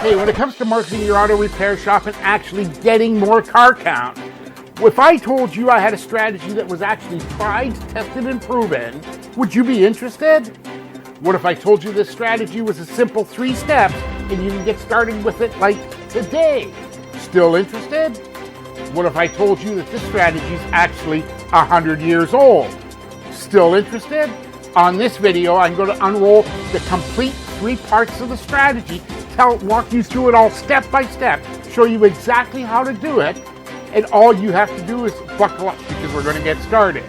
Hey, when it comes to marketing your auto repair shop and actually getting more car count, if I told you I had a strategy that was actually tried, tested, and proven, would you be interested? What if I told you this strategy was a simple 3 steps and you can get started with it like today? Still interested? What if I told you that this strategy is actually 100 years old? Still interested? On this video, I'm going to unroll the complete 3 parts of the strategy, walk you through it all step by step, show you exactly how to do it, and all you have to do is buckle up because we're going to get started.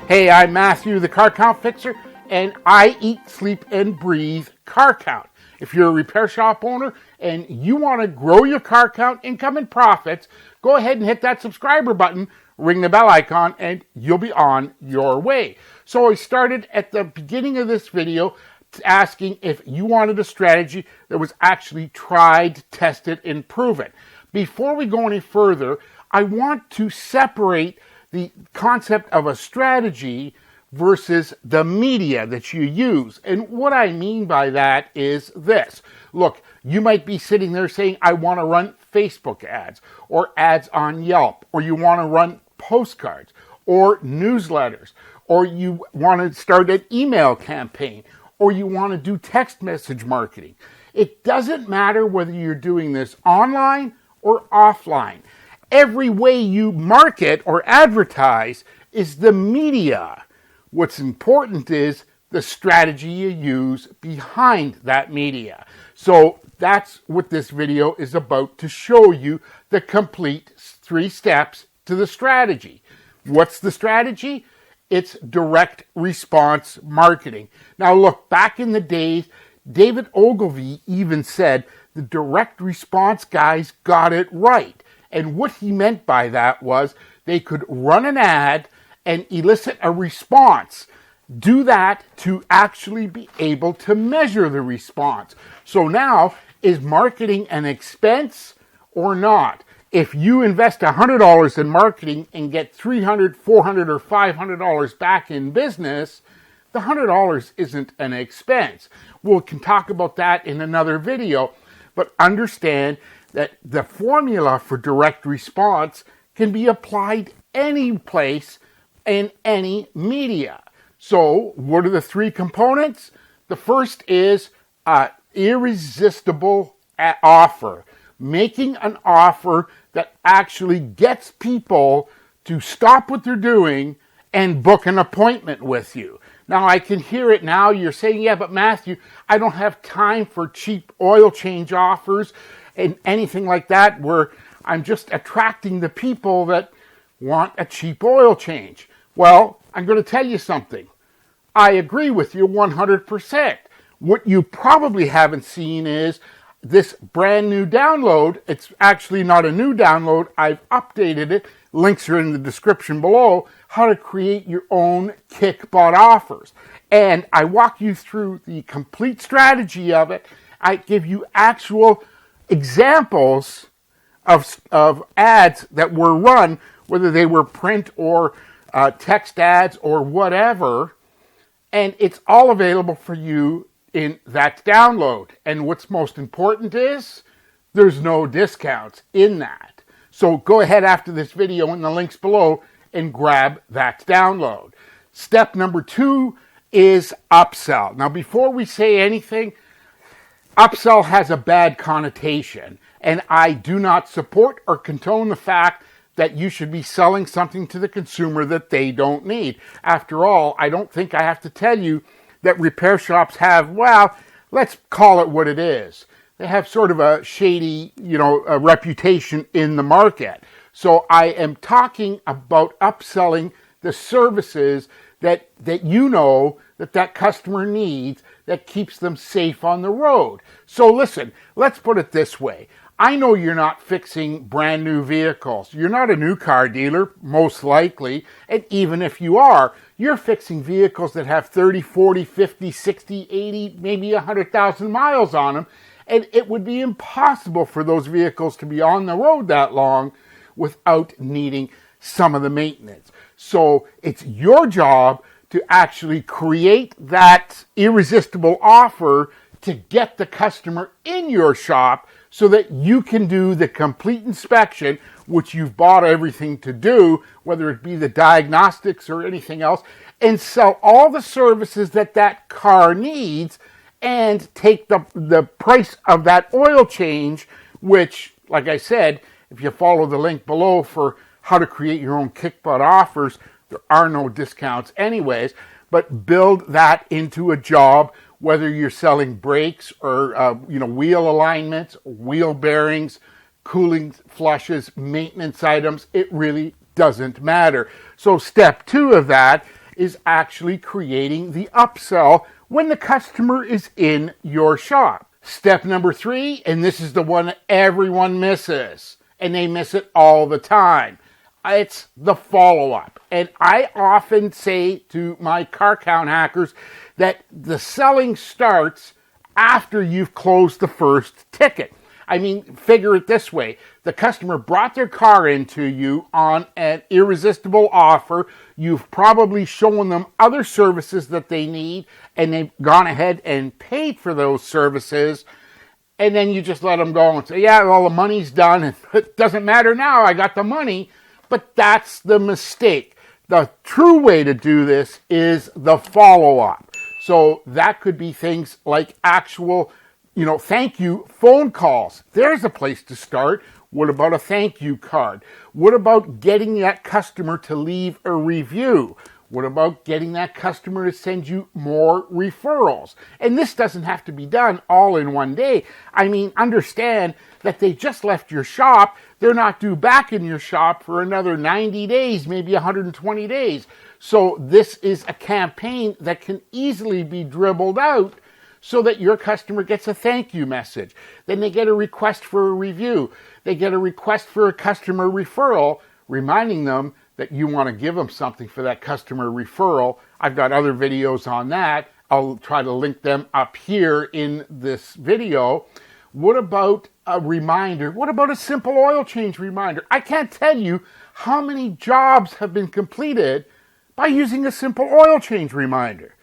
Hey, I'm Matthew, the Car Count Fixer, and I eat, sleep, and breathe car count. If you're a repair shop owner and you want to grow your car count, income, and profits, go ahead and hit that subscriber button, ring the bell icon, and you'll be on your way. So I started at the beginning of this video asking if you wanted a strategy that was actually tried, tested, and proven. Before we go any further, I want to separate the concept of a strategy versus the media that you use. And what I mean by that is this. Look, you might be sitting there saying, I want to run Facebook ads or ads on Yelp, or you want to run postcards or newsletters, or you want to start an email campaign, or you want to do text message marketing. It doesn't matter whether you're doing this online or offline. Every way you market or advertise is the media. What's important is the strategy you use behind that media. So that's what this video is about, to show you the complete 3 steps to the strategy. What's the strategy? It's direct response marketing. Now look, back in the days, David Ogilvy even said the direct response guys got it right. And what he meant by that was they could run an ad and elicit a response. Do that to actually be able to measure the response. So now, is marketing an expense or not? If you invest $100 in marketing and get $300, $400, or $500 back in business, the $100 isn't an expense. We can talk about that in another video, but understand that the formula for direct response can be applied any place in any media. So what are the 3 components? The first is irresistible offer. Making an offer that actually gets people to stop what they're doing and book an appointment with you. Now, I can hear it now. You're saying, yeah, but Matthew, I don't have time for cheap oil change offers and anything like that, where I'm just attracting the people that want a cheap oil change. Well, I'm going to tell you something. I agree with you 100%. What you probably haven't seen is this brand new download. It's actually not a new download. I've updated it. Links are in the description below. How to create your own kickbot offers. And I walk you through the complete strategy of it. I give you actual examples of ads that were run, whether they were print or text ads or whatever. And it's all available for you in that download. And what's most important is there's no discounts in that. So go ahead after this video in the links below and grab that download. Step number 2 is upsell. Now, before we say anything, upsell has a bad connotation, and I do not support or condone the fact that you should be selling something to the consumer that they don't need. After all, I don't think I have to tell you that repair shops have, well, let's call it what it is. They have sort of a shady, a reputation in the market. So I am talking about upselling the services that that customer needs, that keeps them safe on the road. So listen, let's put it this way. I know you're not fixing brand new vehicles. You're not a new car dealer, most likely. And even if you are, you're fixing vehicles that have 30, 40, 50, 60, 80, maybe 100,000 miles on them. And it would be impossible for those vehicles to be on the road that long without needing some of the maintenance. So it's your job to actually create that irresistible offer to get the customer in your shop so that you can do the complete inspection, which you've bought everything to do, whether it be the diagnostics or anything else, and sell all the services that that car needs and take the price of that oil change, which, like I said, if you follow the link below for how to create your own kick butt offers, there are no discounts anyways, but build that into a job, whether you're selling brakes or wheel alignments, wheel bearings, cooling flushes, maintenance items. It really doesn't matter. So step 2 of that is actually creating the upsell when the customer is in your shop. Step number 3, and this is the one everyone misses, and they miss it all the time. It's the follow-up. And I often say to my car count hackers that the selling starts after you've closed the first ticket. I mean, figure it this way. The customer brought their car into you on an irresistible offer. You've probably shown them other services that they need, and they've gone ahead and paid for those services. And then you just let them go and say, yeah, well, the money's done. And it doesn't matter now. I got the money. But that's the mistake. The true way to do this is the follow-up. So that could be things like actual, thank you phone calls. There's a place to start. What about a thank you card? What about getting that customer to leave a review? What about getting that customer to send you more referrals? And this doesn't have to be done all in one day. I mean, understand that they just left your shop. They're not due back in your shop for another 90 days, maybe 120 days. So this is a campaign that can easily be dribbled out so that your customer gets a thank you message. Then they get a request for a review. They get a request for a customer referral, reminding them that you want to give them something for that customer referral. I've got other videos on that. I'll try to link them up here in this video. What about a reminder? What about a simple oil change reminder? I can't tell you how many jobs have been completed by using a simple oil change reminder.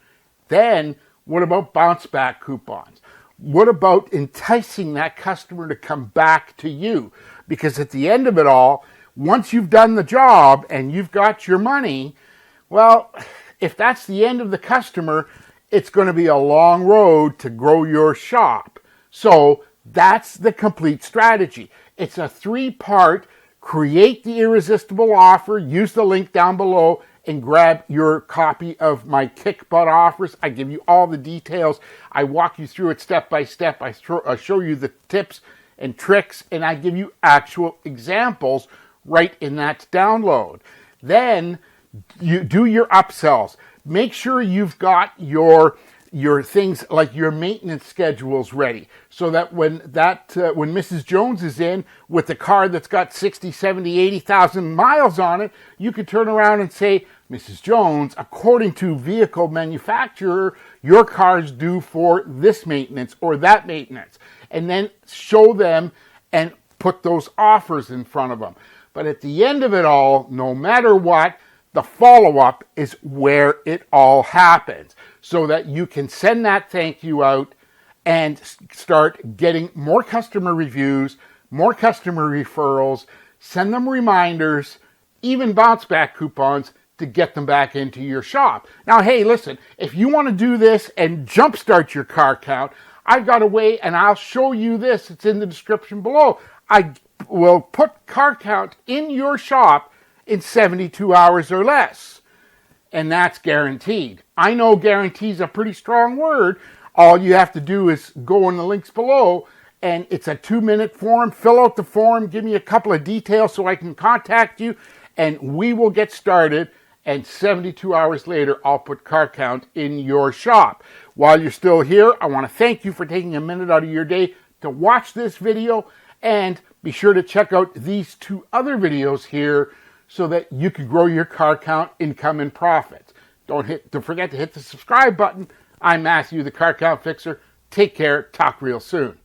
Then, what about bounce back coupons? What about enticing that customer to come back to you? Because at the end of it all, once you've done the job and you've got your money, well, if that's the end of the customer, it's going to be a long road to grow your shop. So that's the complete strategy. It's a 3-part, create the irresistible offer, use the link down below, and grab your copy of my kick butt offers. I give you all the details. I walk you through it step by step. I show you the tips and tricks, and I give you actual examples right in that download. Then you do your upsells. Make sure you've got your things like your maintenance schedules ready, so that when Mrs. Jones is in with a car that's got 60, 70, 80,000 miles on it, you could turn around and say, Mrs. Jones, according to vehicle manufacturer, your car's due for this maintenance or that maintenance. And then show them and put those offers in front of them. But at the end of it all, no matter what, the follow-up is where it all happens, so that you can send that thank you out and start getting more customer reviews, more customer referrals, send them reminders, even bounce back coupons to get them back into your shop. Now, hey, listen, if you want to do this and jumpstart your car count, I've got a way, and I'll show you this. It's in the description below. I will put car count in your shop in 72 hours or less. And that's guaranteed. I know guarantee is a pretty strong word. All you have to do is go in the links below, and it's a 2-minute form. Fill out the form, give me a couple of details so I can contact you, and we will get started. And 72 hours later, I'll put car count in your shop. While you're still here, I want to thank you for taking a minute out of your day to watch this video, and be sure to check out these 2 other videos here so that you can grow your car count, income, and profits. Don't forget to hit the subscribe button. I'm Matthew, the Car Count Fixer. Take care. Talk real soon.